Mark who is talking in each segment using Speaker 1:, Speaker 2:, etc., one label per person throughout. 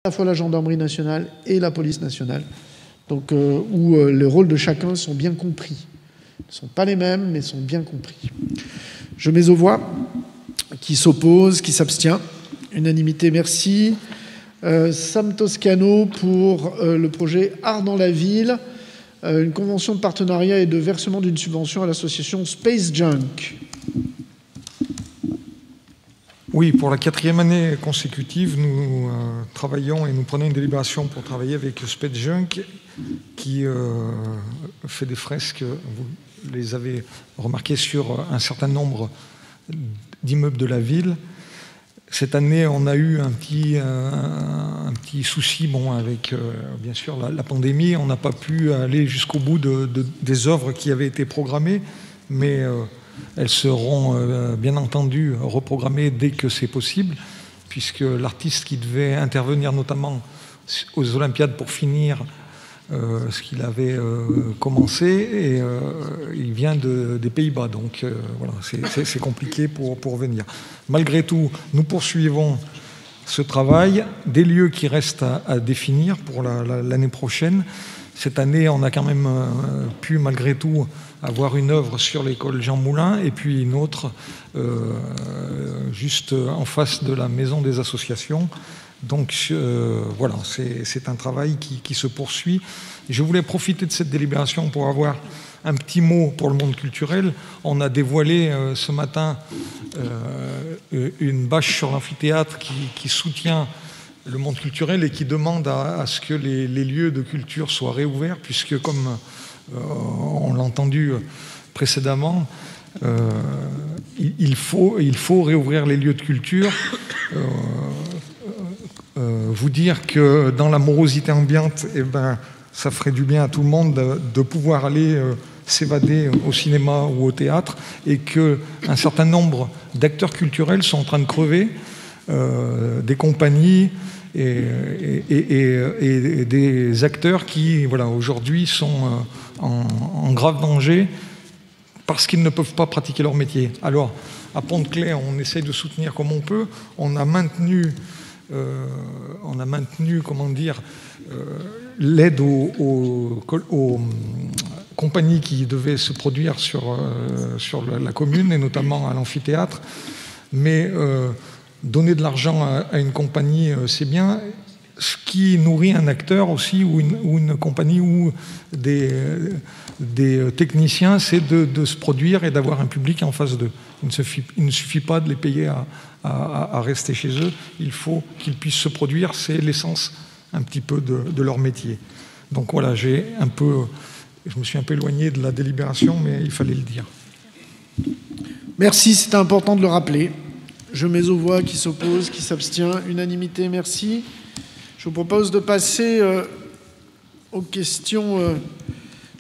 Speaker 1: la fois la gendarmerie nationale et la police nationale, donc où les rôles de chacun sont bien compris. Ils ne sont pas les mêmes, mais sont bien compris. Je mets aux voix. Qui s'oppose, qui s'abstient. Unanimité, merci. Sam Toscano pour le projet Art dans la ville, une convention de partenariat et de versement d'une subvention à l'association Space Junk.
Speaker 2: Oui, pour la 4e année consécutive, nous travaillons et nous prenons une délibération pour travailler avec Space Junk qui fait des fresques, vous les avez remarquées, sur un certain nombre d'immeubles de la ville. Cette année, on a eu un petit souci avec, bien sûr, la pandémie. On n'a pas pu aller jusqu'au bout des œuvres qui avaient été programmées, mais elles seront, bien entendu, reprogrammées dès que c'est possible, puisque l'artiste qui devait intervenir notamment aux Olympiades pour finir ce qu'il avait commencé, et il vient des Pays-Bas, donc voilà, c'est compliqué pour venir. Malgré tout, nous poursuivons ce travail, des lieux qui restent à définir pour l'année prochaine. Cette année, on a quand même pu, malgré tout, avoir une œuvre sur l'école Jean Moulin, et puis une autre juste en face de la maison des associations. Donc voilà, c'est un travail qui se poursuit. Je voulais profiter de cette délibération pour avoir un petit mot pour le monde culturel. On a dévoilé ce matin une bâche sur l'amphithéâtre qui soutient le monde culturel et qui demande à ce que les lieux de culture soient réouverts, puisque, comme on l'a entendu précédemment, il faut réouvrir les lieux de culture. Vous dire que dans la morosité ambiante, ça ferait du bien à tout le monde de pouvoir aller s'évader au cinéma ou au théâtre, et qu'un certain nombre d'acteurs culturels sont en train de crever, des compagnies et des acteurs qui, voilà, aujourd'hui sont en grave danger parce qu'ils ne peuvent pas pratiquer leur métier. Alors, à Pont-de-Clair, on essaye de soutenir comme on peut. On a maintenu, comment dire, l'aide aux compagnies qui devaient se produire sur la commune, et notamment à l'amphithéâtre. Mais donner de l'argent à une compagnie, c'est bien. Ce qui nourrit un acteur aussi, ou une compagnie, ou des techniciens, c'est de se produire et d'avoir un public en face d'eux. Il ne suffit pas de les payer à rester chez eux. Il faut qu'ils puissent se produire. C'est l'essence un petit peu de leur métier. Donc voilà, je me suis un peu éloigné de la délibération, mais il fallait le dire.
Speaker 1: Merci, c'est important de le rappeler. Je mets aux voix. Qui s'oppose, qui s'abstient. Unanimité, merci. Je vous propose de passer aux questions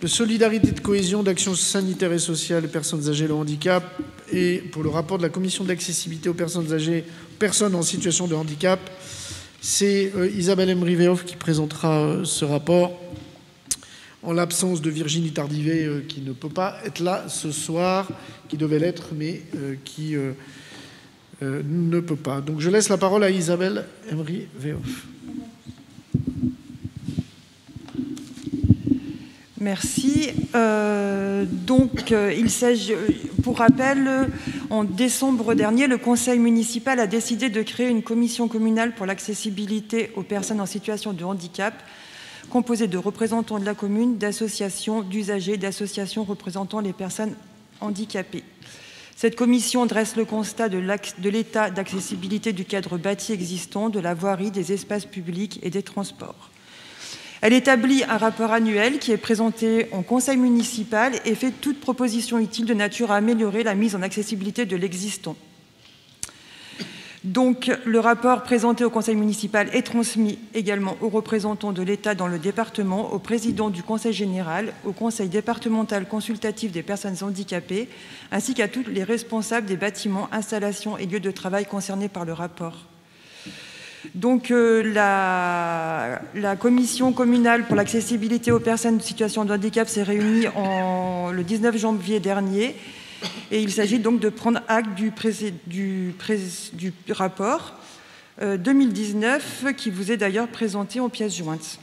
Speaker 1: de solidarité, de cohésion, d'action sanitaire et sociale des personnes âgées et le handicap. Et pour le rapport de la commission d'accessibilité aux personnes âgées, personnes en situation de handicap, c'est Isabelle Emery-Vehoff qui présentera ce rapport, en l'absence de Virginie Tardivet, qui ne peut pas être là ce soir, qui devait l'être, mais qui ne peut pas. Donc je laisse la parole à Isabelle Emery-Vehoff.
Speaker 3: Merci. Il s'agit, pour rappel, en décembre dernier, le conseil municipal a décidé de créer une commission communale pour l'accessibilité aux personnes en situation de handicap, composée de représentants de la commune, d'associations, d'usagers, d'associations représentant les personnes handicapées. Cette commission dresse le constat de l'état d'accessibilité du cadre bâti existant, de la voirie, des espaces publics et des transports. Elle établit un rapport annuel qui est présenté en conseil municipal et fait toute proposition utile de nature à améliorer la mise en accessibilité de l'existant. Donc, le rapport présenté au conseil municipal est transmis également aux représentants de l'État dans le département, au président du conseil général, au conseil départemental consultatif des personnes handicapées, ainsi qu'à tous les responsables des bâtiments, installations et lieux de travail concernés par le rapport. Donc, la commission communale pour l'accessibilité aux personnes en situation de handicap s'est réunie le 19 janvier dernier, et il s'agit donc de prendre acte du rapport. 2019, qui vous est d'ailleurs présenté en pièces jointes.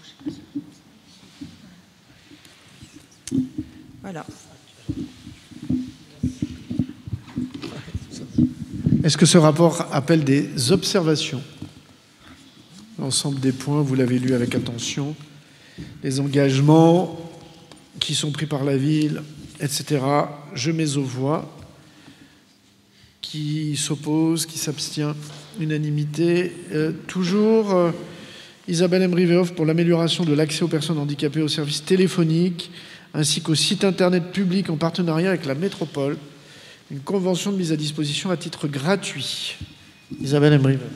Speaker 3: Voilà.
Speaker 1: Est-ce que ce rapport appelle des observations? L'ensemble des points, vous l'avez lu avec attention. Les engagements qui sont pris par la ville, etc. Je mets aux voix. Qui s'oppose, qui s'abstient? Unanimité. Toujours Isabelle Emrivehoff pour l'amélioration de l'accès aux personnes handicapées aux services téléphoniques ainsi qu'au site internet public en partenariat avec la métropole. Une convention de mise à disposition à titre gratuit. Isabelle Emrivehoff.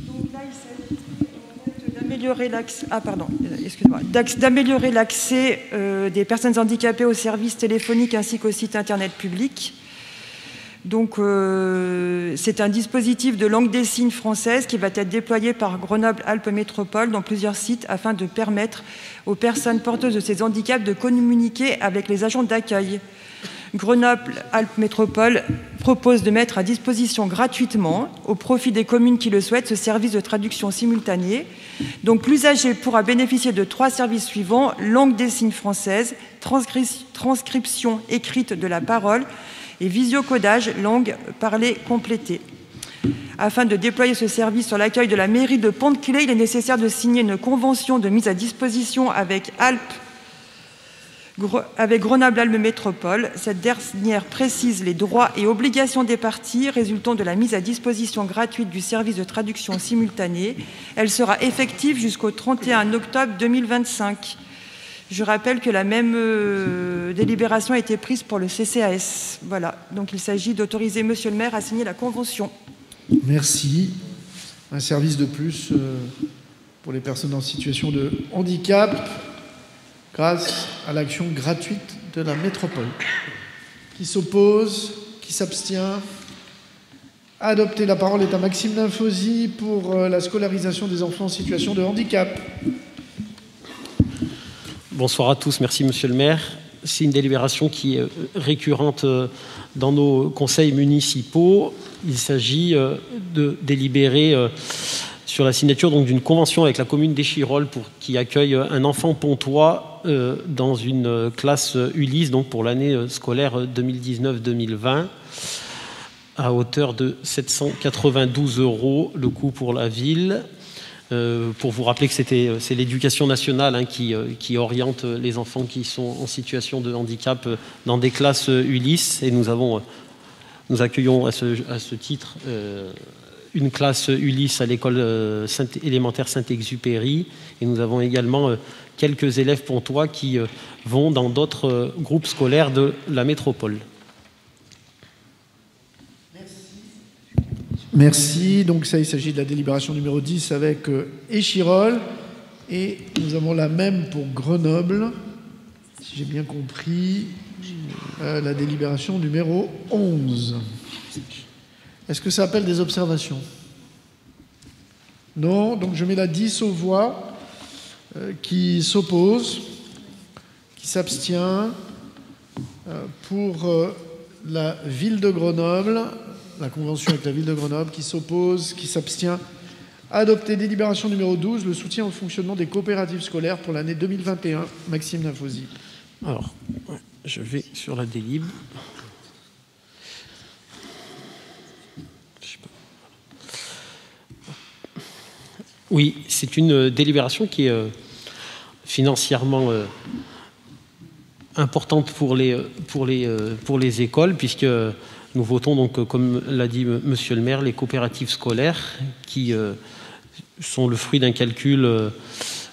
Speaker 3: Donc là, il s'agit d'améliorer l'accès. D'améliorer l'accès des personnes handicapées aux services téléphoniques ainsi qu'au site internet public. Donc, c'est un dispositif de langue des signes française qui va être déployé par Grenoble-Alpes Métropole dans plusieurs sites afin de permettre aux personnes porteuses de ces handicaps de communiquer avec les agents d'accueil. Grenoble-Alpes Métropole propose de mettre à disposition gratuitement, au profit des communes qui le souhaitent, ce service de traduction simultanée. Donc, l'usager pourra bénéficier de 3 services suivants: langue des signes française, transcription écrite de la parole et visiocodage langue parlée complétée. Afin de déployer ce service sur l'accueil de la mairie de Pont-de-Claix, il est nécessaire de signer une convention de mise à disposition avec Grenoble-Alpes Métropole. Cette dernière précise les droits et obligations des parties résultant de la mise à disposition gratuite du service de traduction simultanée. Elle sera effective jusqu'au 31 octobre 2025. Je rappelle que la même délibération a été prise pour le CCAS. Voilà, donc il s'agit d'autoriser Monsieur le maire à signer la convention.
Speaker 1: Merci. Un service de plus pour les personnes en situation de handicap grâce à l'action gratuite de la métropole. Qui s'oppose? Qui s'abstient? Adopté. La parole est à Maxime Nymphosy pour la scolarisation des enfants en situation de handicap.
Speaker 4: Bonsoir à tous, merci Monsieur le maire. C'est une délibération qui est récurrente dans nos conseils municipaux. Il s'agit de délibérer sur la signature d'une convention avec la commune d'Échirolles qui accueille un enfant pontois dans une classe Ulysse donc pour l'année scolaire 2019-2020 à hauteur de 792 € le coût pour la ville. Pour vous rappeler que c'est l'éducation nationale qui oriente les enfants qui sont en situation de handicap dans des classes Ulysse. Et nous accueillons à ce titre une classe Ulysse à l'école élémentaire Saint-Exupéry. Et nous avons également quelques élèves pontois qui vont dans d'autres groupes scolaires de la métropole.
Speaker 1: Merci. Donc ça, il s'agit de la délibération numéro 10 avec Échirolles. Et nous avons la même pour Grenoble, si j'ai bien compris, la délibération numéro 11. Est-ce que ça appelle des observations? Non. Donc je mets la 10 aux voix. Qui s'oppose? Qui s'abstient? Pour la ville de Grenoble, la convention avec la ville de Grenoble, qui s'oppose, qui s'abstient. Adopté. Délibération numéro 12, le soutien au fonctionnement des coopératives scolaires pour l'année 2021. Maxime Nymphosy.
Speaker 4: Alors, je vais sur la délib. Oui, c'est une délibération qui est financièrement importante pour les écoles, puisque nous votons donc, comme l'a dit Monsieur le maire, les coopératives scolaires qui sont le fruit d'un calcul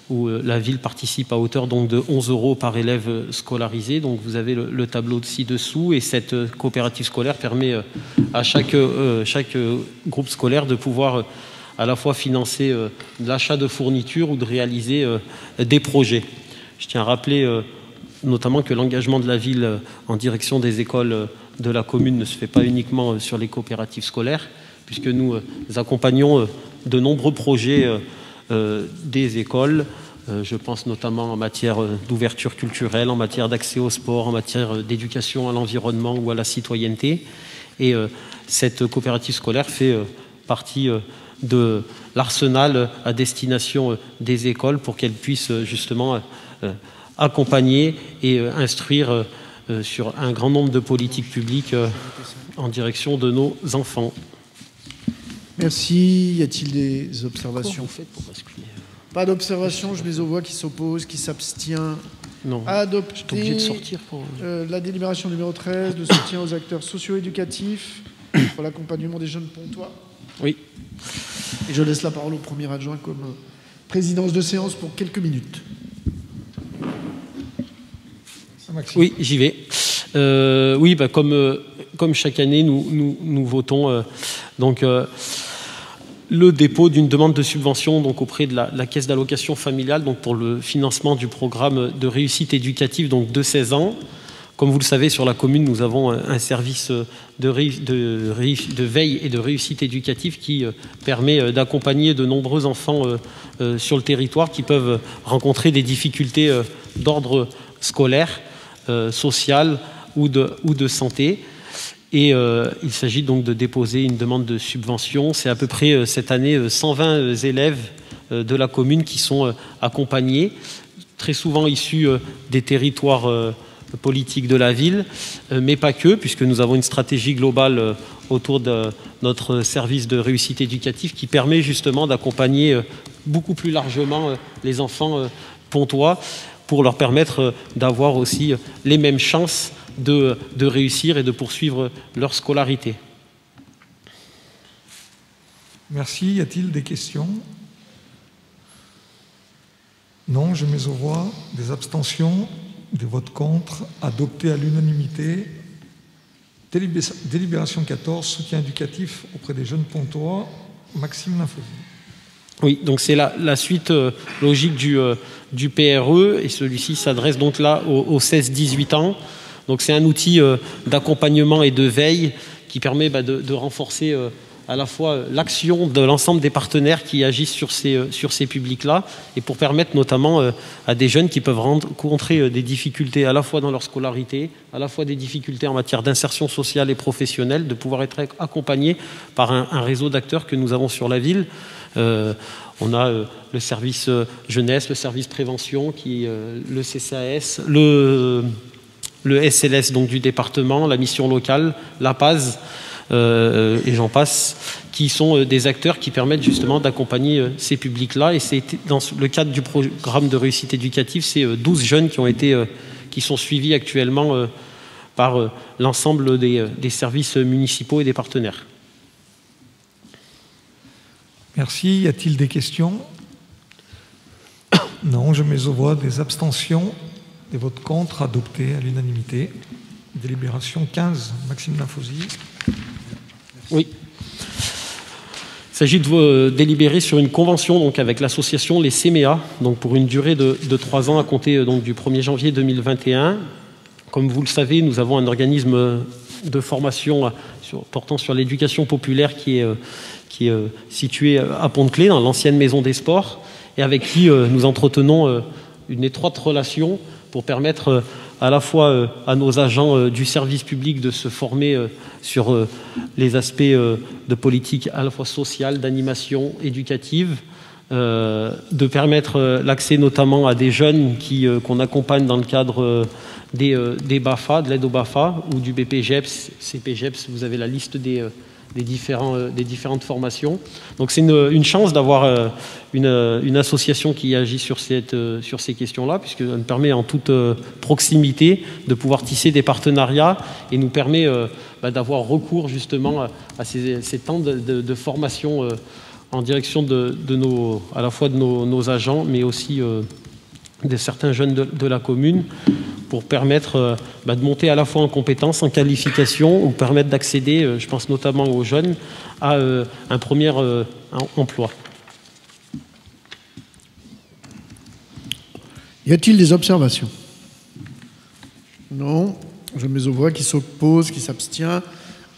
Speaker 4: où la ville participe à hauteur donc de 11 € par élève scolarisé. Donc vous avez le tableau ci-dessous, et cette coopérative scolaire permet à chaque groupe scolaire de pouvoir à la fois financer l'achat de fournitures ou de réaliser des projets. Je tiens à rappeler notamment que l'engagement de la ville en direction des écoles de la commune ne se fait pas uniquement sur les coopératives scolaires, puisque nous accompagnons de nombreux projets des écoles. Je pense notamment en matière d'ouverture culturelle, en matière d'accès au sport, en matière d'éducation à l'environnement ou à la citoyenneté. Et cette coopérative scolaire fait partie de l'arsenal à destination des écoles pour qu'elles puissent justement accompagner et instruire sur un grand nombre de politiques publiques en direction de nos enfants.
Speaker 1: Merci. Y a-t-il des observations? Pas d'observation. Je mets aux voix qui s'oppose, qui s'abstient.
Speaker 4: Non.
Speaker 1: Adopté.
Speaker 4: Obligé de sortir pour...
Speaker 1: la délibération numéro 13 de soutien aux acteurs socio-éducatifs pour l'accompagnement des jeunes pontois.
Speaker 4: Oui.
Speaker 1: Et je laisse la parole au premier adjoint comme présidence de séance pour quelques minutes.
Speaker 4: Oui, j'y vais. Oui, bah, comme chaque année, nous votons le dépôt d'une demande de subvention donc, auprès de la Caisse d'allocation familiale donc, pour le financement du programme de réussite éducative donc, de 16 ans. Comme vous le savez, sur la commune, nous avons un service de veille et de réussite éducative qui permet d'accompagner de nombreux enfants sur le territoire qui peuvent rencontrer des difficultés d'ordre scolaire, social ou de santé. Et il s'agit donc de déposer une demande de subvention. C'est à peu près cette année 120 élèves de la commune qui sont accompagnés, très souvent issus des territoires politiques de la ville, mais pas que, puisque nous avons une stratégie globale autour de notre service de réussite éducative qui permet justement d'accompagner beaucoup plus largement les enfants pontois pour leur permettre d'avoir aussi les mêmes chances de réussir et de poursuivre leur scolarité.
Speaker 2: Merci. Y a-t-il des questions? Non, je mets aux voix. Des abstentions, des votes contre, adopté à l'unanimité. Délibération 14, soutien éducatif auprès des jeunes pontois. Maxime Linfausi.
Speaker 4: Oui, donc c'est la suite logique du PRE, et celui-ci s'adresse donc là aux 16-18 ans. Donc c'est un outil d'accompagnement et de veille qui permet de renforcer à la fois l'action de l'ensemble des partenaires qui agissent sur ces publics-là, et pour permettre notamment à des jeunes qui peuvent rencontrer des difficultés à la fois dans leur scolarité, à la fois des difficultés en matière d'insertion sociale et professionnelle, de pouvoir être accompagnés par un réseau d'acteurs que nous avons sur la ville. On a le service jeunesse, le service prévention, le CCAS, le SLS donc, du département, la mission locale, la PAS, et j'en passe, qui sont des acteurs qui permettent justement d'accompagner ces publics-là. Et c'est dans le cadre du programme de réussite éducative, c'est 12 jeunes qui sont suivis actuellement par l'ensemble des services municipaux et des partenaires.
Speaker 2: Merci. Y a-t-il des questions? Non, je mets aux voix. Des abstentions, des votes contre, adoptés à l'unanimité. Délibération 15, Maxime Linfausi.
Speaker 4: Oui. Il s'agit de délibérer sur une convention donc, avec l'association Les CMEA, donc pour une durée de 3 ans à compter donc, du 1er janvier 2021. Comme vous le savez, nous avons un organisme de formation portant sur l'éducation populaire qui est situé à Pont-de-Clé, dans l'ancienne maison des sports, et avec qui nous entretenons une étroite relation pour permettre à la fois à nos agents du service public de se former sur les aspects de politique à la fois sociale, d'animation, éducative, de permettre l'accès notamment à des jeunes qu'on accompagne dans le cadre des BAFA, de l'aide au BAFA, ou du BPGEPS, CPGEPS, vous avez la liste des différentes formations. Donc c'est une chance d'avoir une association qui agit sur ces questions-là, puisqu'elle nous permet en toute proximité de pouvoir tisser des partenariats et nous permet d'avoir recours justement à ces temps de formation en direction à la fois de nos agents, mais aussi de certains jeunes de la commune, pour permettre de monter à la fois en compétences, en qualification, ou permettre d'accéder, je pense notamment aux jeunes, à un premier emploi.
Speaker 1: Y a-t-il des observations? Non. Je mets aux voix qui s'oppose, qui s'abstient.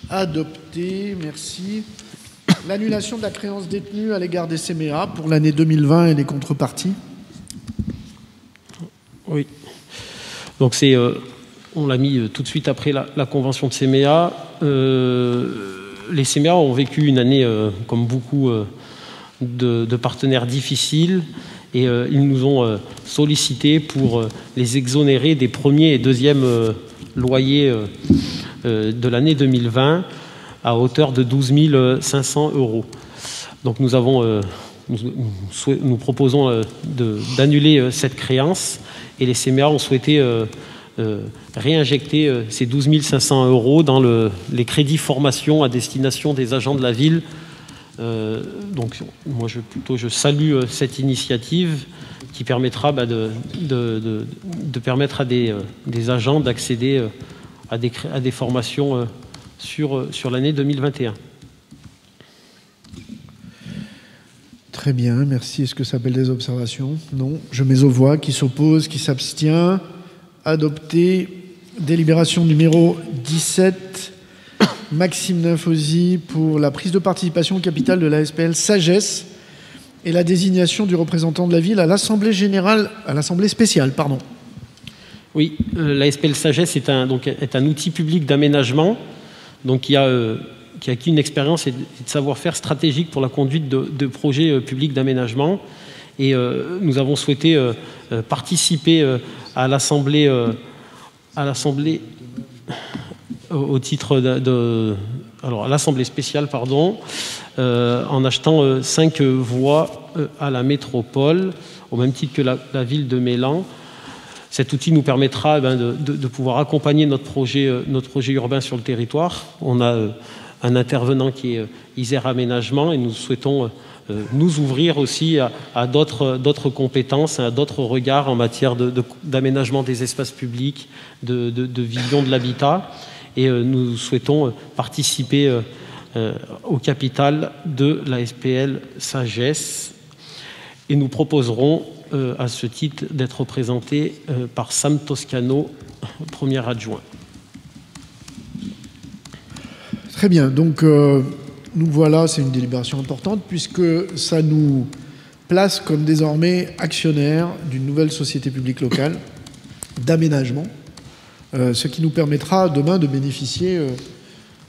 Speaker 1: Adopté. Merci. L'annulation de la créance détenue à l'égard des CMEA pour l'année 2020 et les contreparties.
Speaker 4: Oui. Donc on l'a mis tout de suite après la convention de CMEA. les CMA ont vécu une année, comme beaucoup de partenaires, difficiles, et ils nous ont sollicité pour les exonérer des premiers et deuxièmes loyers de l'année 2020 à hauteur de 12 500 €. Donc nous proposons d'annuler cette créance, et les CMA ont souhaité réinjecter ces 12 500 € dans les crédits formation à destination des agents de la ville. Donc moi je salue cette initiative qui permettra de permettre à des agents d'accéder à des formations sur l'année 2021.
Speaker 1: Très bien, merci. Est-ce que ça appelle des observations? Non. Je mets aux voix. Qui s'oppose, qui s'abstient? Adopté. Délibération numéro 17. Maxime Nymphosy pour la prise de participation au capital de la SPL Sagesse et la désignation du représentant de la ville à l'Assemblée générale, à l'Assemblée spéciale, pardon.
Speaker 4: Oui, la SPL Sagesse est un outil public d'aménagement, donc qui a acquis une expérience et de savoir-faire stratégique pour la conduite de projets publics d'aménagement. Et nous avons souhaité participer à l'Assemblée au titre alors à l'Assemblée spéciale, pardon, en achetant 5 voix à la métropole, au même titre que la ville de Mélan. Cet outil nous permettra de pouvoir accompagner notre projet urbain sur le territoire. On a un intervenant qui est Isère Aménagement, et nous souhaitons nous ouvrir aussi à d'autres compétences, à d'autres regards en matière d'aménagement des espaces publics, de vision de l'habitat. Et nous souhaitons participer au capital de la SPL Sagesse. Et nous proposerons à ce titre d'être représenté par Sam Toscano, premier adjoint.
Speaker 1: Très bien, donc nous voilà, c'est une délibération importante puisque ça nous place comme désormais actionnaires d'une nouvelle société publique locale d'aménagement, ce qui nous permettra demain de bénéficier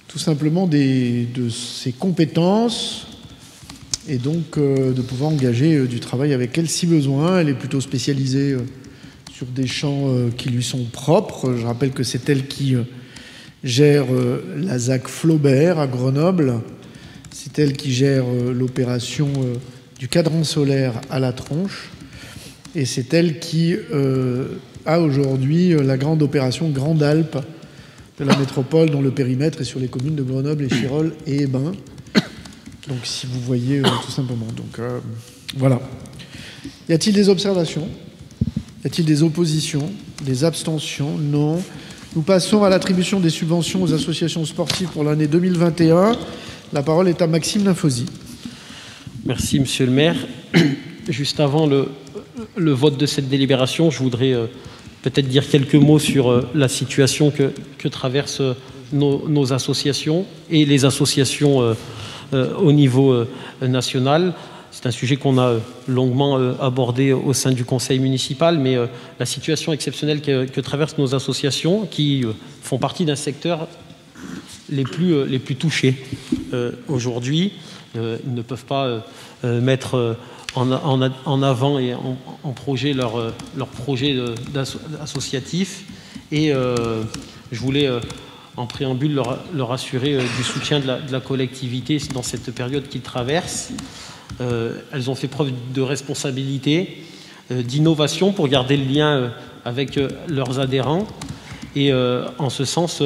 Speaker 1: tout simplement de ses compétences et donc de pouvoir engager du travail avec elle si besoin. Elle est plutôt spécialisée sur des champs qui lui sont propres. Je rappelle que c'est elle qui gère la ZAC Flaubert à Grenoble. C'est elle qui gère l'opération du cadran solaire à la Tronche. Et c'est elle qui a aujourd'hui la grande opération Grande Alpe de la métropole, dont le périmètre est sur les communes de Grenoble, Échirolles et Hébin. Donc si vous voyez tout simplement. Donc voilà. Y a-t-il des observations? Y a-t-il des oppositions? Des abstentions? Non. Nous passons à l'attribution des subventions aux associations sportives pour l'année 2021. La parole est à Maxime Nymphosy.
Speaker 4: Merci, monsieur le maire. Juste avant le vote de cette délibération, je voudrais peut-être dire quelques mots sur la situation que traversent nos associations et les associations au niveau national. C'est un sujet qu'on a longuement abordé au sein du conseil municipal, mais la situation exceptionnelle que traversent nos associations, qui font partie d'un secteur les plus touchés aujourd'hui, ne peuvent pas mettre en avant et en projet leur projet associatif. Et je voulais en préambule leur assurer du soutien de la collectivité dans cette période qu'ils traversent. Elles ont fait preuve de responsabilité, d'innovation pour garder le lien avec leurs adhérents. Et en ce sens,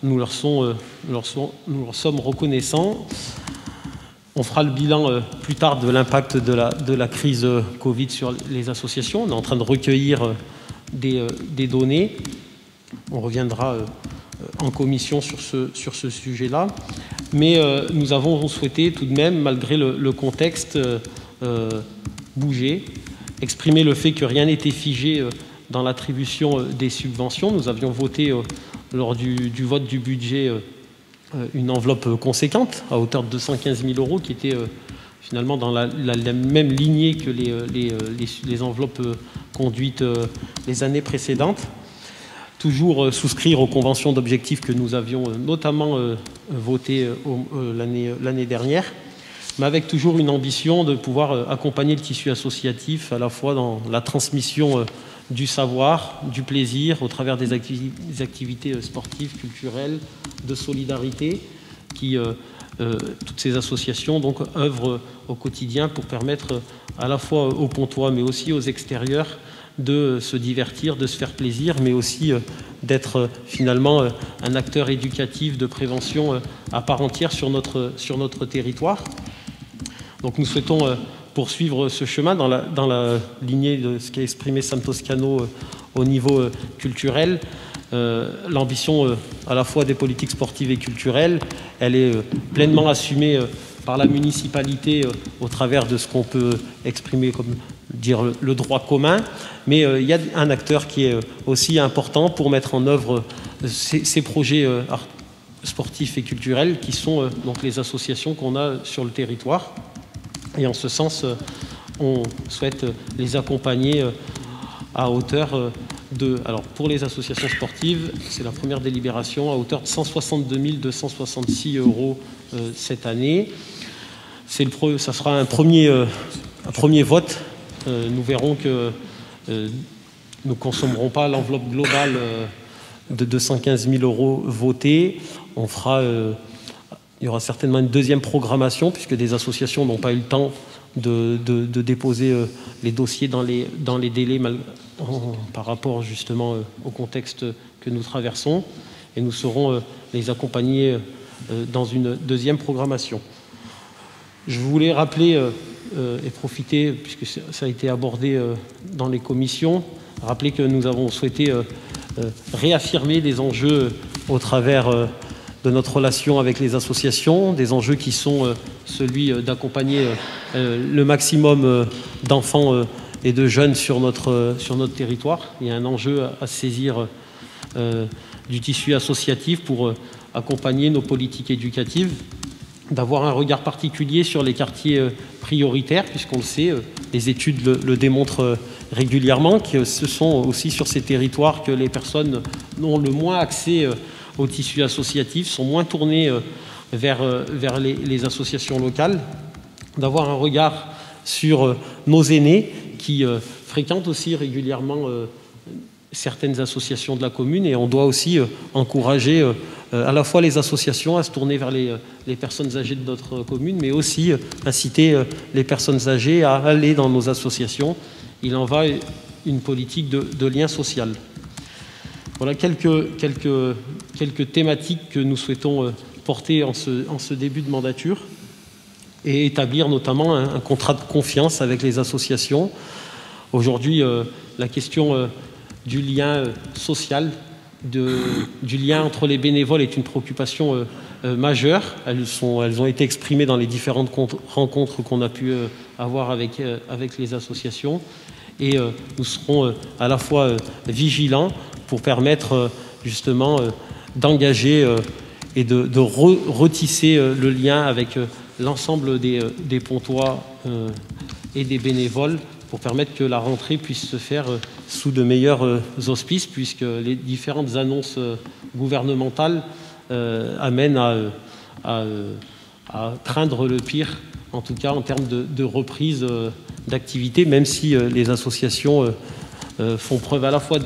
Speaker 4: nous leur sommes reconnaissants. On fera le bilan plus tard de l'impact de la crise Covid sur les associations. On est en train de recueillir des données. On reviendra en commission sur ce sujet-là. Mais nous avons souhaité tout de même, malgré le contexte, bouger, exprimer le fait que rien n'était figé dans l'attribution des subventions. Nous avions voté lors du vote du budget une enveloppe conséquente à hauteur de 215 000 € qui était finalement dans la même lignée que les enveloppes conduites les années précédentes. toujours souscrire aux conventions d'objectifs que nous avions notamment votées l'année dernière, mais avec toujours une ambition de pouvoir accompagner le tissu associatif à la fois dans la transmission du savoir, du plaisir, au travers des activités sportives, culturelles, de solidarité, qui toutes ces associations donc œuvrent au quotidien pour permettre à la fois aux Pontois mais aussi aux extérieurs de se divertir, de se faire plaisir, mais aussi d'être finalement un acteur éducatif de prévention à part entière sur notre territoire. Donc nous souhaitons poursuivre ce chemin dans la lignée de ce qu'a exprimé Sam Toscano au niveau culturel. L'ambition à la fois des politiques sportives et culturelles, elle est pleinement assumée par la municipalité au travers de ce qu'on peut exprimer comme dire le droit commun, mais il y a un acteur qui est aussi important pour mettre en œuvre ces projets sportifs et culturels qui sont donc les associations qu'on a sur le territoire. Et en ce sens, on souhaite les accompagner à hauteur de... Alors, pour les associations sportives, c'est la première délibération à hauteur de 162 266 € cette année. Ça sera un premier vote. Nous verrons que nous ne consommerons pas l'enveloppe globale de 215 000 € votée. Il y aura certainement une deuxième programmation, puisque des associations n'ont pas eu le temps de déposer les dossiers dans les délais par rapport justement au contexte que nous traversons. Et nous saurons les accompagner dans une deuxième programmation. Je voulais rappeler et profiter, puisque ça a été abordé dans les commissions, rappeler que nous avons souhaité réaffirmer des enjeux au travers de notre relation avec les associations, des enjeux qui sont celui d'accompagner le maximum d'enfants et de jeunes sur notre territoire. Il y a un enjeu à saisir du tissu associatif pour accompagner nos politiques éducatives, d'avoir un regard particulier sur les quartiers prioritaires, puisqu'on le sait, les études le démontrent régulièrement, que ce sont aussi sur ces territoires que les personnes ont le moins accès au tissu associatif, sont moins tournées vers les associations locales, d'avoir un regard sur nos aînés qui fréquentent aussi régulièrement certaines associations de la commune, et on doit aussi encourager à la fois les associations à se tourner vers les personnes âgées de notre commune, mais aussi inciter les personnes âgées à aller dans nos associations. Il en va une politique de lien social. Voilà quelques thématiques que nous souhaitons porter en ce début de mandature et établir notamment un contrat de confiance avec les associations. Aujourd'hui, la question du lien social, du lien entre les bénévoles est une préoccupation majeure. Elles ont été exprimées dans les différentes rencontres qu'on a pu avoir avec les associations. Et nous serons à la fois vigilants pour permettre justement d'engager et de retisser le lien avec l'ensemble des Pontois et des bénévoles pour permettre que la rentrée puisse se faire sous de meilleurs auspices, puisque les différentes annonces gouvernementales amènent à craindre le pire, en tout cas en termes de reprise d'activité, même si les associations font preuve à la fois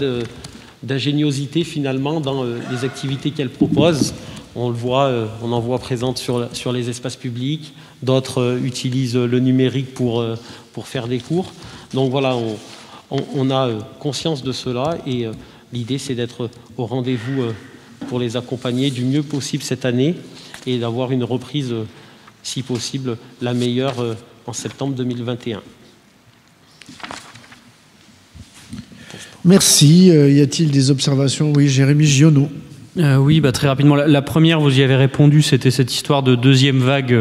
Speaker 4: d'ingéniosité finalement dans les activités qu'elles proposent. On le voit, on en voit présentes sur les espaces publics, d'autres utilisent le numérique pour faire des cours. Donc voilà, on a conscience de cela et l'idée c'est d'être au rendez-vous pour les accompagner du mieux possible cette année et d'avoir une reprise, si possible, la meilleure en septembre 2021.
Speaker 1: Merci. Y a-t-il des observations? Oui, Jérémy Giono.
Speaker 5: Oui, très rapidement. La première, vous y avez répondu, c'était cette histoire de deuxième vague,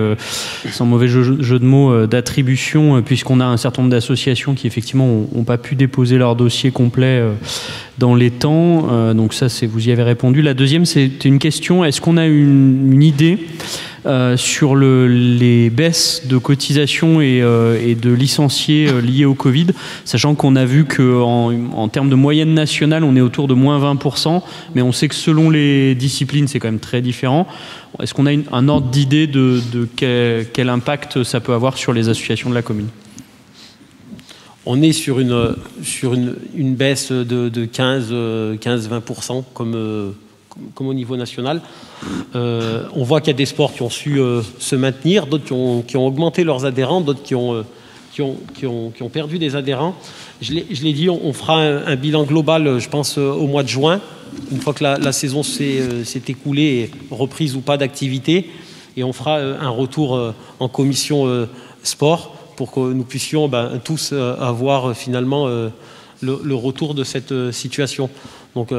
Speaker 5: sans mauvais jeu de mots, d'attribution, puisqu'on a un certain nombre d'associations qui effectivement n'ont pas pu déposer leur dossier complet dans les temps. Donc ça, vous y avez répondu. La deuxième, c'était une question. Est-ce qu'on a une idée sur les baisses de cotisations et de licenciés liés au Covid, sachant qu'on a vu qu'en termes de moyenne nationale, on est autour de moins 20%, mais on sait que selon les disciplines, c'est quand même très différent. Est-ce qu'on a un ordre d'idée de quel impact ça peut avoir sur les associations de la commune ?
Speaker 4: On est sur une baisse de 15-20% comme au niveau national. On voit qu'il y a des sports qui ont su se maintenir, d'autres qui ont augmenté leurs adhérents, d'autres qui ont perdu des adhérents. Je l'ai dit, on fera un bilan global, je pense, au mois de juin, une fois que la saison s'est écoulée, reprise ou pas d'activité, et on fera un retour en commission sport pour que nous puissions tous avoir finalement le retour de cette situation. Donc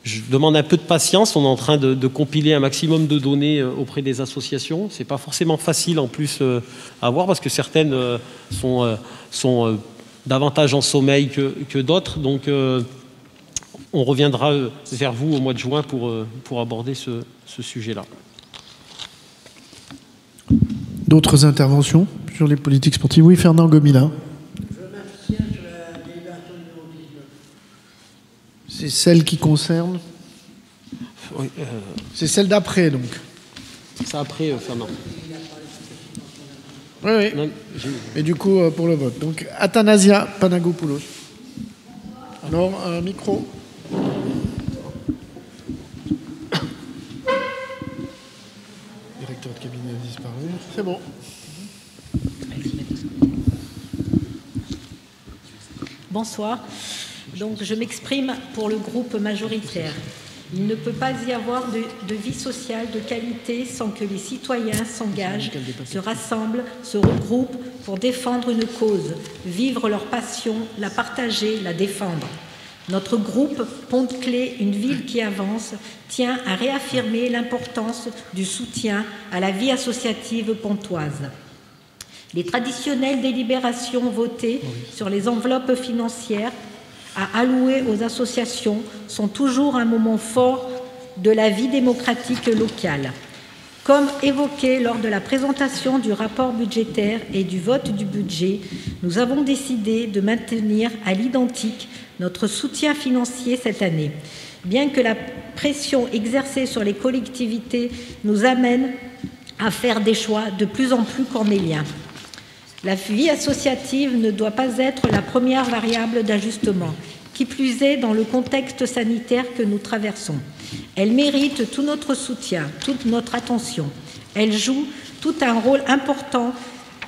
Speaker 4: je demande un peu de patience. On est en train de compiler un maximum de données auprès des associations. Ce n'est pas forcément facile en plus à voir parce que certaines sont davantage en sommeil que d'autres. Donc on reviendra vers vous au mois de juin pour aborder ce sujet-là.
Speaker 1: D'autres interventions sur les politiques sportives? Oui, Fernand Gomila.
Speaker 6: Je m'abstiens sur la délibération numéro 19.
Speaker 1: C'est celle qui concerne?
Speaker 4: Oui,
Speaker 1: c'est celle d'après, donc.
Speaker 4: C'est après, Fernand.
Speaker 1: Oui, oui. Non, et du coup, pour le vote. Donc, Athanasia Panagopoulos. Alors, un micro. Directeur de cabinet a disparu. C'est bon.
Speaker 7: Bonsoir. Donc, je m'exprime pour le groupe majoritaire. Il ne peut pas y avoir de vie sociale de qualité sans que les citoyens s'engagent, se rassemblent, se regroupent pour défendre une cause, vivre leur passion, la partager, la défendre. Notre groupe, Pont-de-Clé, une ville qui avance, tient à réaffirmer l'importance du soutien à la vie associative pontoise. Les traditionnelles délibérations votées sur les enveloppes financières à allouer aux associations sont toujours un moment fort de la vie démocratique locale. Comme évoqué lors de la présentation du rapport budgétaire et du vote du budget, nous avons décidé de maintenir à l'identique notre soutien financier cette année, bien que la pression exercée sur les collectivités nous amène à faire des choix de plus en plus cornéliens. La vie associative ne doit pas être la première variable d'ajustement, qui plus est dans le contexte sanitaire que nous traversons. Elle mérite tout notre soutien, toute notre attention. Elle joue tout un rôle important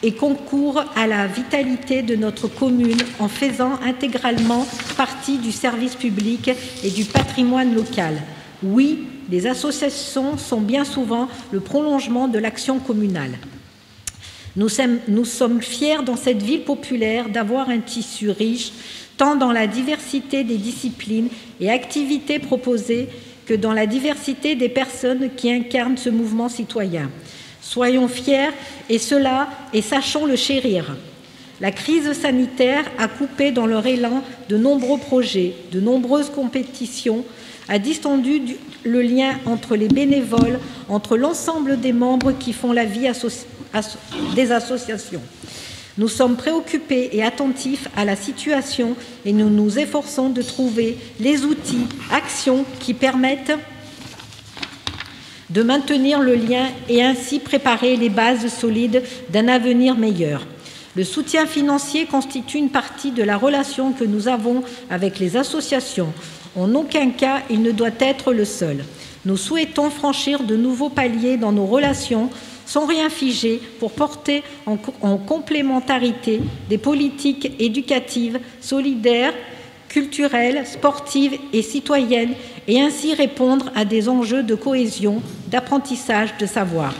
Speaker 7: et concourt à la vitalité de notre commune en faisant intégralement partie du service public et du patrimoine local. Oui, les associations sont bien souvent le prolongement de l'action communale. Nous sommes fiers dans cette ville populaire d'avoir un tissu riche, tant dans la diversité des disciplines et activités proposées que dans la diversité des personnes qui incarnent ce mouvement citoyen. Soyons fiers et sachons le chérir. La crise sanitaire a coupé dans leur élan de nombreux projets, de nombreuses compétitions, a distendu le lien entre les bénévoles, entre l'ensemble des membres qui font la vie des associations. Nous sommes préoccupés et attentifs à la situation et nous nous efforçons de trouver les outils, actions qui permettent de maintenir le lien et ainsi préparer les bases solides d'un avenir meilleur. Le soutien financier constitue une partie de la relation que nous avons avec les associations. En aucun cas, il ne doit être le seul. Nous souhaitons franchir de nouveaux paliers dans nos relations sans rien figer pour porter en complémentarité des politiques éducatives, solidaires, culturelles, sportives et citoyennes et ainsi répondre à des enjeux de cohésion, d'apprentissage, de savoir.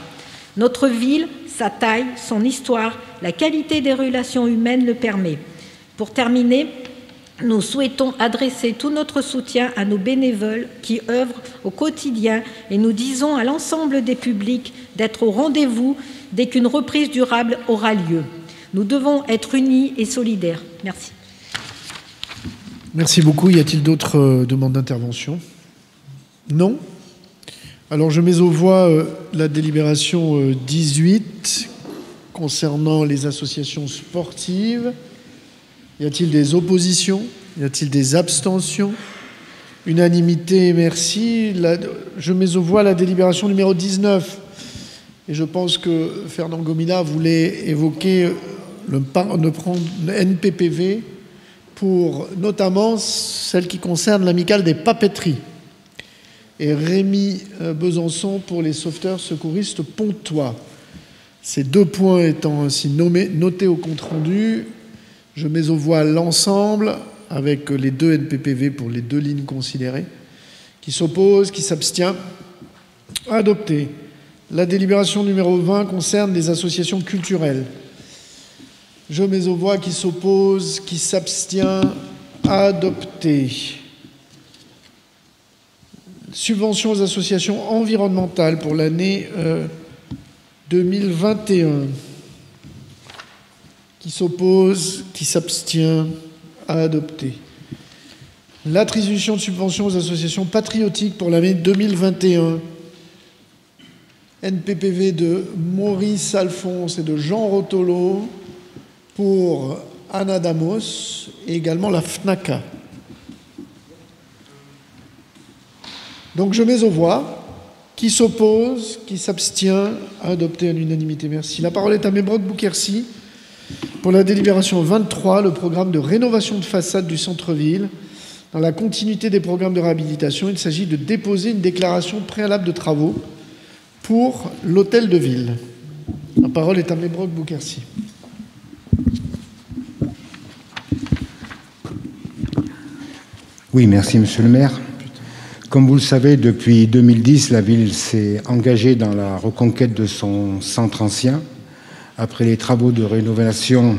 Speaker 7: Notre ville, sa taille, son histoire, la qualité des relations humaines le permet. Pour terminer, nous souhaitons adresser tout notre soutien à nos bénévoles qui œuvrent au quotidien et nous disons à l'ensemble des publics d'être au rendez-vous dès qu'une reprise durable aura lieu. Nous devons être unis et solidaires. Merci.
Speaker 1: Merci beaucoup. Y a-t-il d'autres demandes d'intervention? Non. Alors je mets aux voix la délibération 18 concernant les associations sportives. Y a-t-il des oppositions? Y a-t-il des abstentions? Unanimité, merci. Je mets aux voix la délibération numéro 19. Et je pense que Fernand Gomila voulait évoquer le NPPV pour notamment celle qui concerne l'amicale des papeteries. Et Rémi Besançon pour les sauveteurs secouristes pontois. Ces deux points étant ainsi notés au compte-rendu, je mets aux voix l'ensemble avec les deux NPPV pour les deux lignes considérées. Qui s'oppose, qui s'abstient. Adopté. La délibération numéro 20 concerne les associations culturelles. Je mets aux voix qui s'oppose, qui s'abstient. Adopté. Subventions aux associations environnementales pour l'année 2021. Qui s'oppose, qui s'abstient. Adopté. L'attribution de subventions aux associations patriotiques pour l'année 2021. NPPV de Maurice Alphonse et de Jean Rotolo pour Anna Damos et également la FNACA. Donc je mets aux voix. Qui s'oppose, qui s'abstient, adopté à l'unanimité. Merci. La parole est à Mebrock Boukersi pour la délibération 23, le programme de rénovation de façade du centre-ville. Dans la continuité des programmes de réhabilitation, il s'agit de déposer une déclaration préalable de travaux pour l'hôtel de ville. La parole est à Mebrock Boukersi.
Speaker 8: Oui, merci Monsieur le maire. Comme vous le savez, depuis 2010, la ville s'est engagée dans la reconquête de son centre ancien, après les travaux de rénovation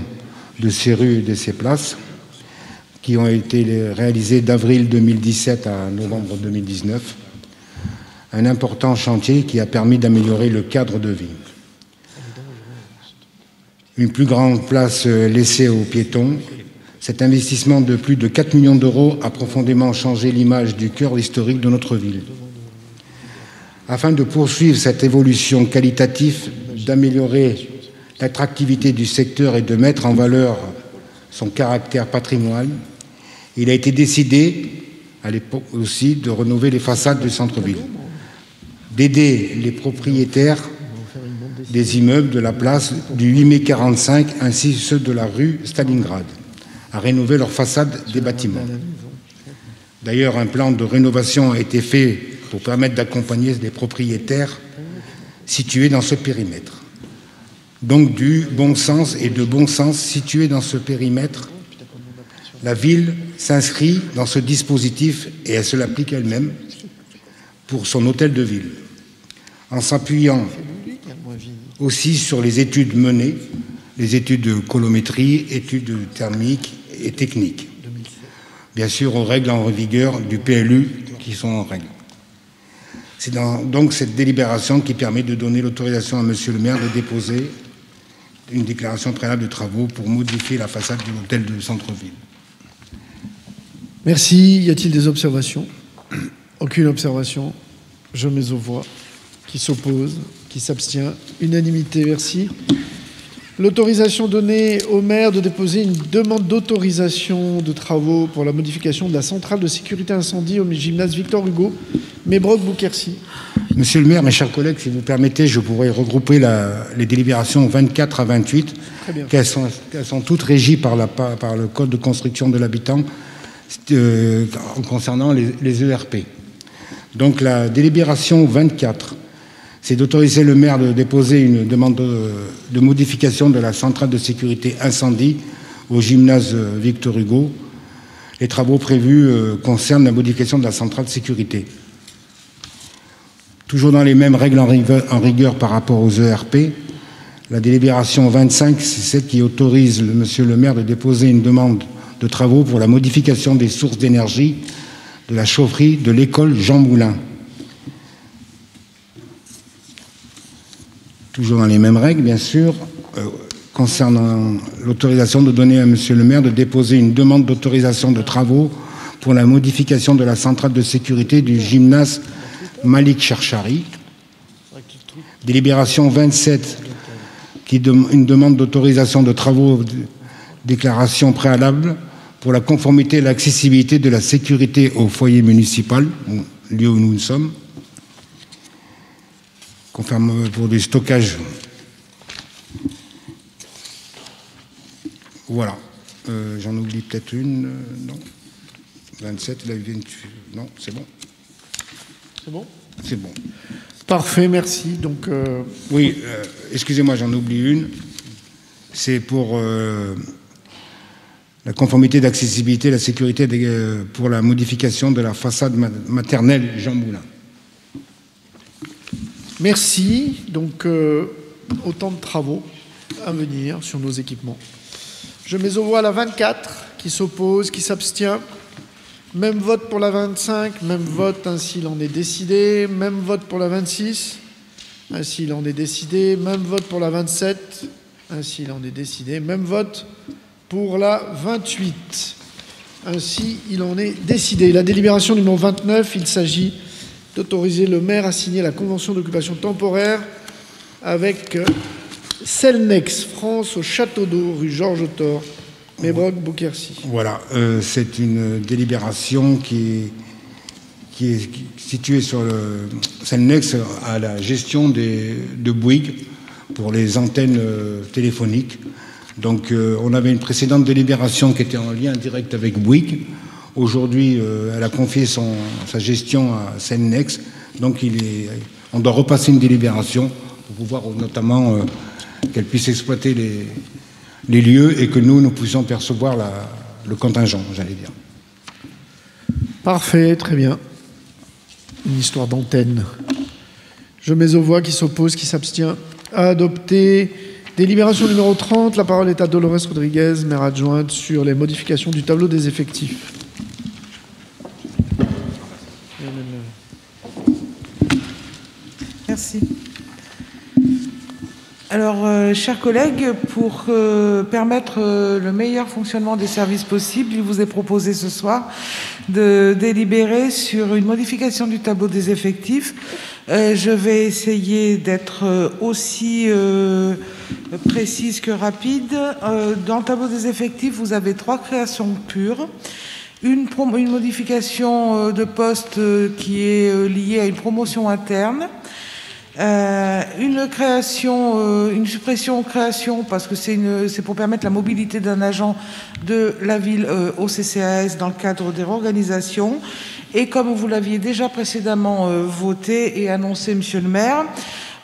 Speaker 8: de ses rues et de ses places, qui ont été réalisés d'avril 2017 à novembre 2019. Un important chantier qui a permis d'améliorer le cadre de vie. Une plus grande place laissée aux piétons. Cet investissement de plus de 4 millions d'euros a profondément changé l'image du cœur historique de notre ville. Afin de poursuivre cette évolution qualitative, d'améliorer l'attractivité du secteur et de mettre en valeur son caractère patrimonial, il a été décidé, à l'époque aussi, de rénover les façades du centre-ville, d'aider les propriétaires des immeubles de la place du 8 mai 45 ainsi que ceux de la rue Stalingrad à rénover leurs façades des bâtiments. D'ailleurs, un plan de rénovation a été fait pour permettre d'accompagner les propriétaires situés dans ce périmètre. Donc, du bon sens et de bon sens situés dans ce périmètre, la ville s'inscrit dans ce dispositif et elle se l'applique elle-même pour son hôtel de ville, en s'appuyant aussi sur les études menées, les études de colométrie, études thermiques et techniques. Bien sûr, aux règles en vigueur du PLU qui sont en règle. C'est donc cette délibération qui permet de donner l'autorisation à Monsieur le maire de déposer une déclaration préalable de travaux pour modifier la façade de l'hôtel de centre-ville.
Speaker 1: Merci. Y a-t-il des observations? Aucune observation. Je mets aux voix. Qui s'oppose? Qui s'abstient? Unanimité. Merci. L'autorisation donnée au maire de déposer une demande d'autorisation de travaux pour la modification de la centrale de sécurité incendie au gymnase Victor Hugo. Mebrock Boukersi.
Speaker 8: Monsieur le maire, mes chers collègues, si vous permettez, je pourrais regrouper les délibérations 24 à 28, qu'elles sont toutes régies par le Code de construction de l'habitant concernant les ERP. Donc la délibération 24, c'est d'autoriser le maire de déposer une demande de modification de la centrale de sécurité incendie au gymnase Victor Hugo. Les travaux prévus concernent la modification de la centrale de sécurité. Toujours dans les mêmes règles en rigueur par rapport aux ERP, la délibération 25, c'est celle qui autorise monsieur le maire de déposer une demande de travaux pour la modification des sources d'énergie de la chaufferie de l'école Jean Moulin. Toujours dans les mêmes règles, bien sûr, concernant l'autorisation de donner à Monsieur le maire de déposer une demande d'autorisation de travaux pour la modification de la centrale de sécurité du gymnase Malik Cherchari. Délibération 27, une demande d'autorisation de travaux, déclaration préalable pour la conformité et l'accessibilité de la sécurité au foyer municipal, lieu où nous sommes, confirme pour du stockage. Voilà. J'en oublie peut-être une. Non. 27, la 28. Non, c'est bon.
Speaker 1: C'est bon?
Speaker 8: C'est bon.
Speaker 1: Parfait, merci. Donc,
Speaker 8: oui, excusez-moi, j'en oublie une. C'est pour la conformité d'accessibilité et la sécurité pour la modification de la façade maternelle Jean Moulin.
Speaker 1: Merci. Donc, autant de travaux à venir sur nos équipements. Je mets aux voix la 24, qui s'oppose, qui s'abstient. Même vote pour la 25, même vote, ainsi il en est décidé. Même vote pour la 26, ainsi il en est décidé. Même vote pour la 27, ainsi il en est décidé. Même vote pour la 28, ainsi il en est décidé. La délibération numéro 29, il s'agit d'autoriser le maire à signer la convention d'occupation temporaire avec Cellnex France au Château d'Eau, rue Georges Thor, Mébroc-Beauquercy. Voilà, c'est une délibération qui est située sur le Cellnex à la gestion de Bouygues pour les antennes téléphoniques. Donc on avait une précédente délibération qui était en lien direct avec Bouygues. Aujourd'hui, elle a confié sa gestion à Cellnex. Donc on doit repasser une délibération pour pouvoir notamment qu'elle puisse exploiter les lieux et que nous puissions percevoir le contingent, j'allais dire. Parfait, très bien. Une histoire d'antenne. Je mets aux voix, qui s'oppose, qui s'abstient, à adopter. Délibération numéro 30, la parole est à Dolores Rodriguez, maire adjointe, sur les modifications du tableau des effectifs.
Speaker 9: Merci. Alors, chers collègues, pour permettre le meilleur fonctionnement des services possibles, il vous est proposé ce soir de délibérer sur une modification du tableau des effectifs. Je vais essayer d'être aussi précise que rapide. Dans le tableau des effectifs, vous avez 3 créations pures. Une modification de poste qui est liée à une promotion interne. Une suppression création parce que c'est pour permettre la mobilité d'un agent de la ville au CCAS dans le cadre des réorganisations. Et comme vous l'aviez déjà précédemment voté et annoncé, monsieur le maire,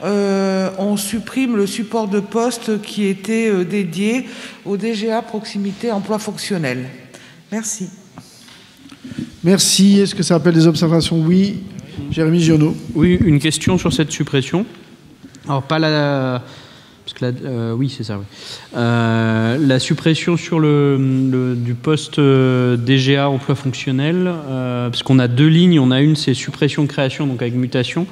Speaker 9: on supprime le support de poste qui était dédié au DGA proximité emploi fonctionnel. Merci.
Speaker 1: Merci. Est-ce que ça appelle des observations? Oui. Jérémy Giono.
Speaker 5: Oui, une question sur cette suppression. Alors, pas la... Parce que oui, c'est ça, oui. La suppression sur du poste DGA emploi fonctionnel, parce qu'on a 2 lignes. On a une, c'est suppression-création, donc avec mutation.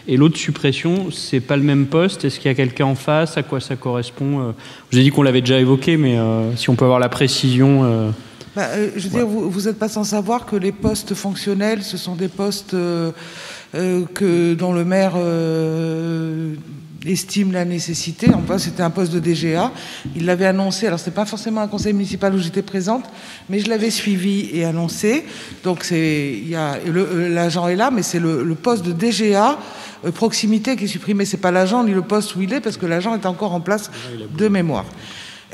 Speaker 5: Et l'autre, suppression, c'est pas le même poste. Est-ce qu'il y a quelqu'un en face? À quoi ça correspond? Je vous ai dit qu'on l'avait déjà évoqué, mais si on peut avoir la précision...
Speaker 9: je veux dire, vous n'êtes pas sans savoir que les postes fonctionnels, ce sont des postes dont le maire estime la nécessité. Enfin, c'était un poste de DGA. Il l'avait annoncé. Alors, ce n'est pas forcément un conseil municipal où j'étais présente, mais je l'avais suivi et annoncé. Donc, l'agent est là, mais c'est le poste de DGA proximité qui est supprimé. Ce n'est pas l'agent ni le poste où il est, parce que l'agent est encore en place de mémoire.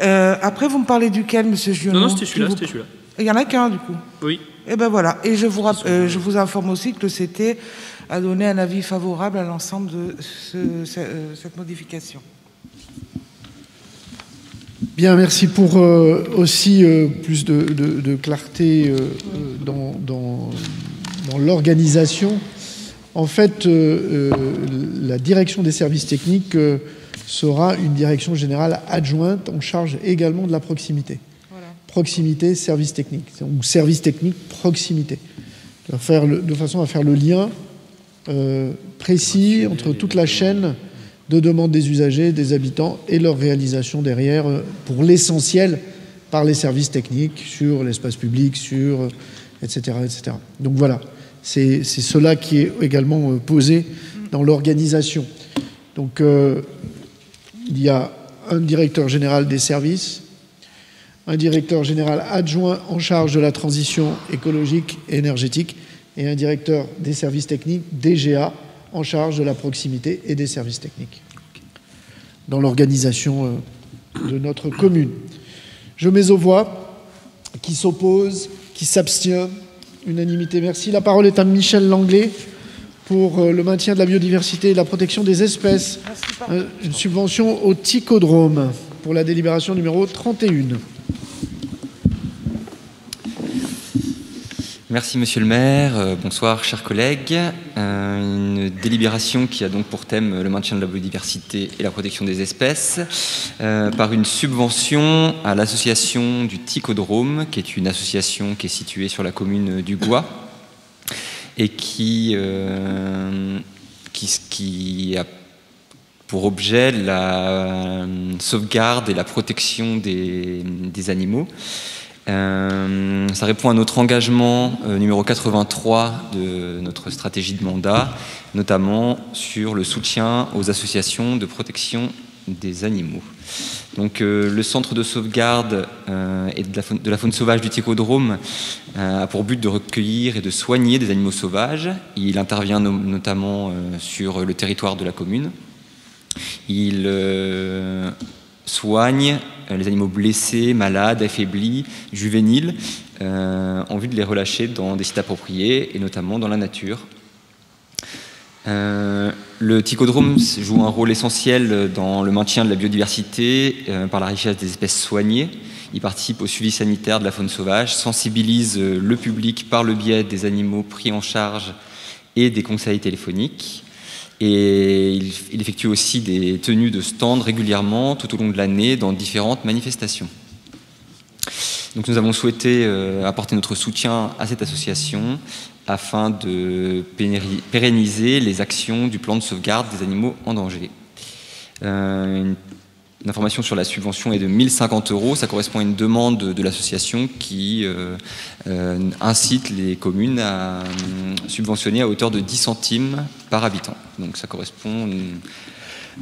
Speaker 9: Après, vous me parlez duquel, monsieur Giono?
Speaker 5: Non, c'était celui-là.
Speaker 9: Il n'y en a qu'un, du coup?
Speaker 5: Oui.
Speaker 9: Et ben voilà. Et je vous informe aussi que le CT a donné un avis favorable à l'ensemble de cette modification.
Speaker 1: Bien, merci pour aussi plus de clarté dans l'organisation. En fait, la direction des services techniques sera une direction générale adjointe en charge également de la proximité. Voilà. Proximité, service technique, ou service technique, proximité. De façon à faire le lien précis entre toute la chaîne de demande des usagers, des habitants et leur réalisation derrière, pour l'essentiel, par les services techniques sur l'espace public, sur etc., etc. Donc voilà, c'est cela qui est également posé dans l'organisation. Donc il y a un directeur général des services, un directeur général adjoint en charge de la transition écologique et énergétique et un directeur des services techniques, DGA, en charge de la proximité et des services techniques dans l'organisation de notre commune. Je mets aux voix. Qui s'oppose, qui s'abstient, unanimité, merci. La parole est à Michel Langlais pour le maintien de la biodiversité et la protection des espèces. Une subvention au Ticodrome pour la délibération numéro 31.
Speaker 10: Merci Monsieur le maire, bonsoir chers collègues. Une délibération qui a donc pour thème le maintien de la biodiversité et la protection des espèces par une subvention à l'association du Ticodrome, qui est une association qui est située sur la commune du Gois et qui a pour objet la sauvegarde et la protection des animaux. Ça répond à notre engagement numéro 83 de notre stratégie de mandat, notamment sur le soutien aux associations de protection des animaux. Donc le centre de sauvegarde et de la faune sauvage du Ticodrome a pour but de recueillir et de soigner des animaux sauvages. Il intervient notamment sur le territoire de la commune. Il soigne les animaux blessés, malades, affaiblis, juvéniles, en vue de les relâcher dans des sites appropriés et notamment dans la nature. Le Ticodrome joue un rôle essentiel dans le maintien de la biodiversité par la richesse des espèces soignées. Il participe au suivi sanitaire de la faune sauvage, sensibilise le public par le biais des animaux pris en charge et des conseils téléphoniques. Et il effectue aussi des tenues de stand régulièrement tout au long de l'année dans différentes manifestations. Donc nous avons souhaité apporter notre soutien à cette association afin de pérenniser les actions du plan de sauvegarde des animaux en danger. Une information sur la subvention est de 1 050 €. Ça correspond à une demande de l'association qui incite les communes à subventionner à hauteur de 10 centimes par habitant. Donc ça correspond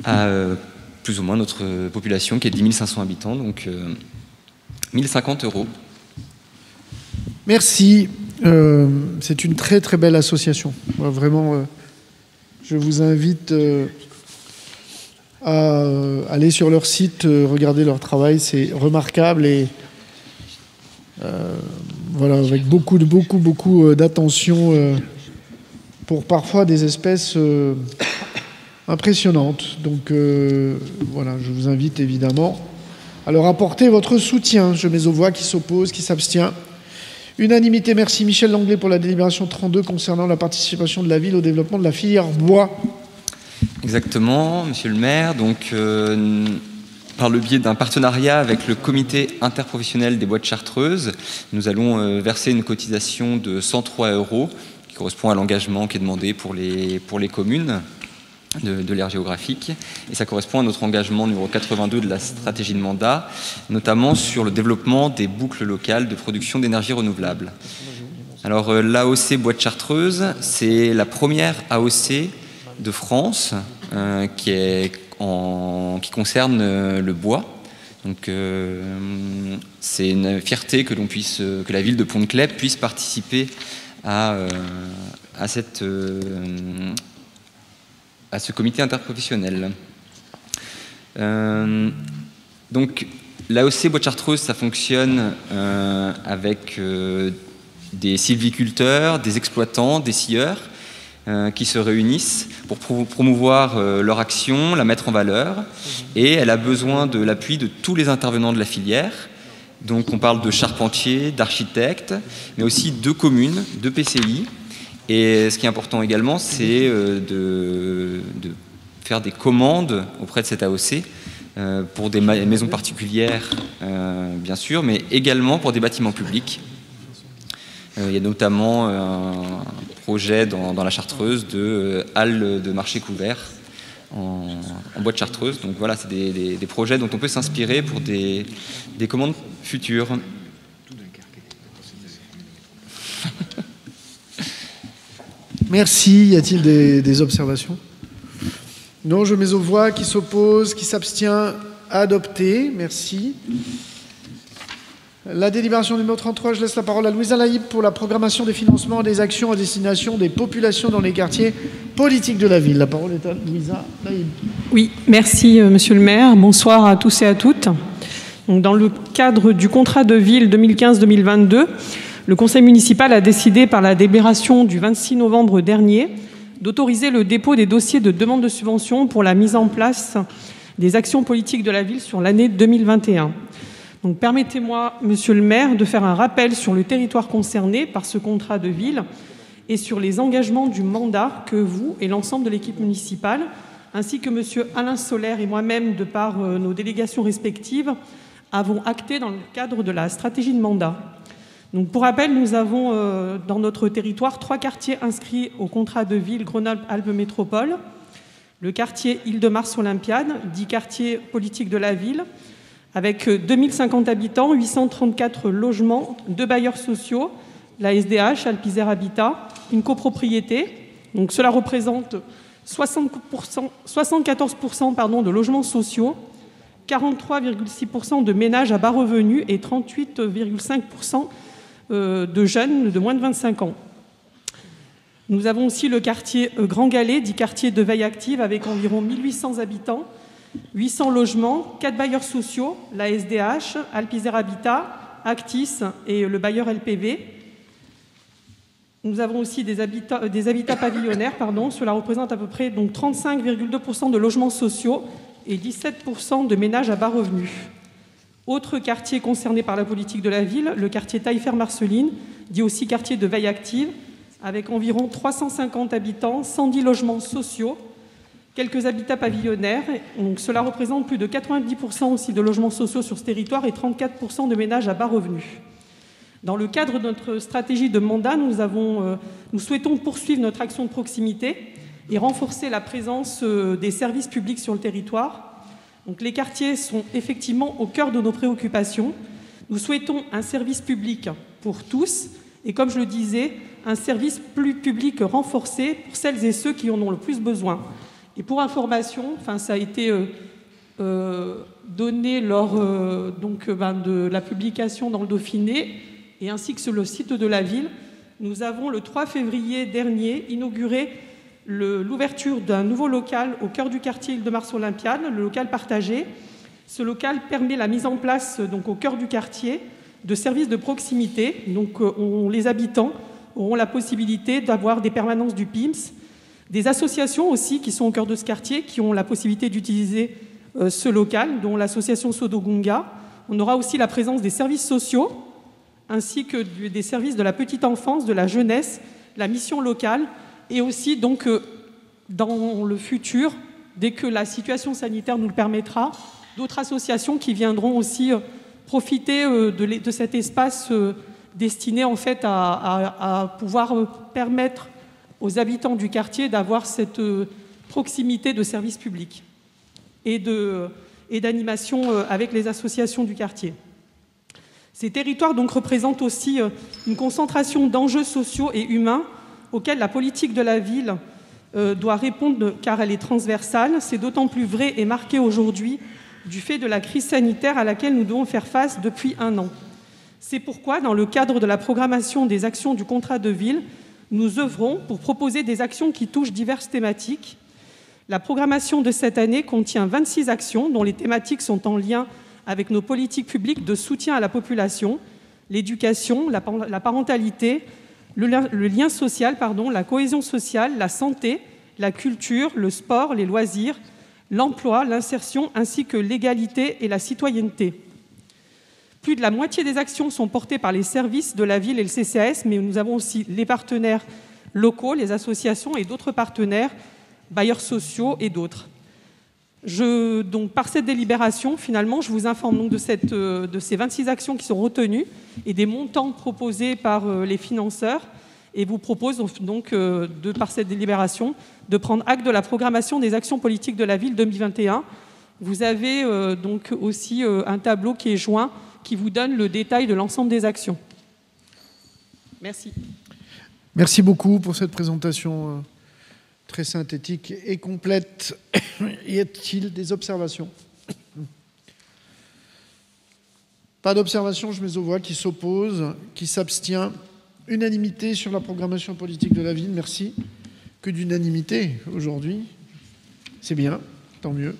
Speaker 10: à plus ou moins notre population qui est de 10 500 habitants. Donc 1 050 €.
Speaker 1: Merci. C'est une très très belle association. Moi, vraiment, je vous invite à aller sur leur site, regarder leur travail, c'est remarquable et voilà, avec beaucoup d'attention pour parfois des espèces impressionnantes. Donc voilà, je vous invite évidemment à leur apporter votre soutien. Je mets aux voix. Qui s'oppose, qui s'abstient. Unanimité, merci. Michel Langlais pour la délibération 32 concernant la participation de la ville au développement de la filière bois.
Speaker 10: Exactement, monsieur le maire. Donc, par le biais d'un partenariat avec le comité interprofessionnel des bois de Chartreuse, nous allons verser une cotisation de 103 €, qui correspond à l'engagement qui est demandé pour les communes de l'aire géographique. Et ça correspond à notre engagement numéro 82 de la stratégie de mandat, notamment sur le développement des boucles locales de production d'énergie renouvelable. Alors, l'AOC Bois de Chartreuse, c'est la première AOC de France qui concerne le bois. Donc c'est une fierté que que la ville de Pont-de-Claix puisse participer à ce comité interprofessionnel. Donc l'AOC Bois de Chartreuse, ça fonctionne avec des sylviculteurs, des exploitants, des scieurs qui se réunissent pour promouvoir leur action, la mettre en valeur, et elle a besoin de l'appui de tous les intervenants de la filière. Donc on parle de charpentiers, d'architectes, mais aussi de communes, de PCI. Et ce qui est important également, c'est de faire des commandes auprès de cette AOC pour des maisons particulières, bien sûr, mais également pour des bâtiments publics. Il y a notamment un projet dans la Chartreuse de halles de marché couvert en bois de chartreuse. Donc voilà, c'est des projets dont on peut s'inspirer pour des commandes futures.
Speaker 1: Merci. Y a-t-il des observations? Non, je mets aux voix. Qui s'oppose, qui s'abstient, adopté. Merci. La délibération numéro 33, je laisse la parole à Louisa Laïb pour la programmation des financements des actions à destination des populations dans les quartiers politiques de la ville. La parole est à Louisa Laïb.
Speaker 11: Oui, merci Monsieur le maire. Bonsoir à tous et à toutes. Donc, dans le cadre du contrat de ville 2015-2022, le conseil municipal a décidé par la délibération du 26 novembre dernier d'autoriser le dépôt des dossiers de demande de subvention pour la mise en place des actions politiques de la ville sur l'année 2021. Donc, permettez-moi, Monsieur le maire, de faire un rappel sur le territoire concerné par ce contrat de ville et sur les engagements du mandat que vous et l'ensemble de l'équipe municipale, ainsi que Monsieur Alain Solaire et moi-même, de par nos délégations respectives, avons acté dans le cadre de la stratégie de mandat. Donc, pour rappel, nous avons dans notre territoire 3 quartiers inscrits au contrat de ville Grenoble-Alpes Métropole, le quartier Île-de-Mars-Olympiade, dit quartier politique de la ville, avec 2050 habitants, 834 logements, 2 bailleurs sociaux, la SDH, Alpizère Habitat, une copropriété. Donc cela représente 74% de logements sociaux, 43,6% de ménages à bas revenus et 38,5% de jeunes de moins de 25 ans. Nous avons aussi le quartier Grand Galet, dit quartier de veille active, avec environ 1800 habitants, 800 logements, 4 bailleurs sociaux, la SDH, Alpizère Habitat, Actis et le bailleur LPV. Nous avons aussi des habitats pavillonnaires, cela représente à peu près 35,2% de logements sociaux et 17% de ménages à bas revenus. Autre quartier concerné par la politique de la ville, le quartier Taillefer-Marceline, dit aussi quartier de veille active, avec environ 350 habitants, 110 logements sociaux, quelques habitats pavillonnaires. Donc cela représente plus de 90% aussi de logements sociaux sur ce territoire et 34% de ménages à bas revenus. Dans le cadre de notre stratégie de mandat, nous souhaitons poursuivre notre action de proximité et renforcer la présence des services publics sur le territoire. Donc les quartiers sont effectivement au cœur de nos préoccupations. Nous souhaitons un service public pour tous et, comme je le disais, un service plus public renforcé pour celles et ceux qui en ont le plus besoin. Et pour information, ça a été donné lors de la publication dans le Dauphiné, et ainsi que sur le site de la ville, nous avons le 3 février dernier inauguré l'ouverture d'un nouveau local au cœur du quartier Île-de-Mars-Olympiade, le local partagé. Ce local permet la mise en place au cœur du quartier de services de proximité. Donc les habitants auront la possibilité d'avoir des permanences du PIMS, des associations aussi qui sont au cœur de ce quartier, qui ont la possibilité d'utiliser ce local, dont l'association Sodogunga. On aura aussi la présence des services sociaux, ainsi que des services de la petite enfance, de la jeunesse, la mission locale, et aussi dans le futur, dès que la situation sanitaire nous le permettra, d'autres associations qui viendront aussi profiter de cet espace destiné en fait à pouvoir permettre aux habitants du quartier d'avoir cette proximité de services publics et d'animation avec les associations du quartier. Ces territoires représentent aussi une concentration d'enjeux sociaux et humains auxquels la politique de la ville doit répondre car elle est transversale. C'est d'autant plus vrai et marqué aujourd'hui du fait de la crise sanitaire à laquelle nous devons faire face depuis 1 an. C'est pourquoi, dans le cadre de la programmation des actions du contrat de ville, nous œuvrons pour proposer des actions qui touchent diverses thématiques. La programmation de cette année contient 26 actions dont les thématiques sont en lien avec nos politiques publiques de soutien à la population, l'éducation, la parentalité, le lien social, la cohésion sociale, la santé, la culture, le sport, les loisirs, l'emploi, l'insertion, ainsi que l'égalité et la citoyenneté. Plus de la moitié des actions sont portées par les services de la ville et le CCAS, mais nous avons aussi les partenaires locaux, les associations et d'autres partenaires, bailleurs sociaux et d'autres. Par cette délibération, finalement, je vous informe de ces 26 actions qui sont retenues et des montants proposés par les financeurs et vous propose donc, par cette délibération, de prendre acte de la programmation des actions politiques de la ville 2021. Vous avez donc aussi un tableau qui est joint, qui vous donne le détail de l'ensemble des actions. Merci.
Speaker 1: Merci beaucoup pour cette présentation très synthétique et complète. Y a-t-il des observations? Pas d'observation, je mets aux voix. Qui s'oppose, qui s'abstient. Unanimité sur la programmation politique de la ville. Merci. Que d'unanimité aujourd'hui. C'est bien, tant mieux.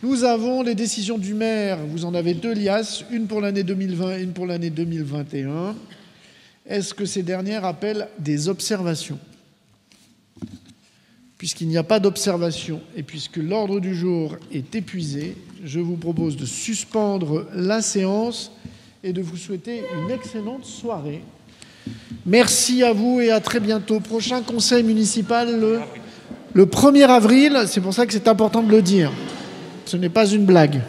Speaker 1: Nous avons les décisions du maire. Vous en avez 2 liasses, une pour l'année 2020 et une pour l'année 2021. Est-ce que ces dernières appellent des observations? Puisqu'il n'y a pas d'observation et puisque l'ordre du jour est épuisé, je vous propose de suspendre la séance et de vous souhaiter une excellente soirée. Merci à vous et à très bientôt. Prochain conseil municipal le 1er avril. C'est pour ça que c'est important de le dire. Ce n'est pas une blague.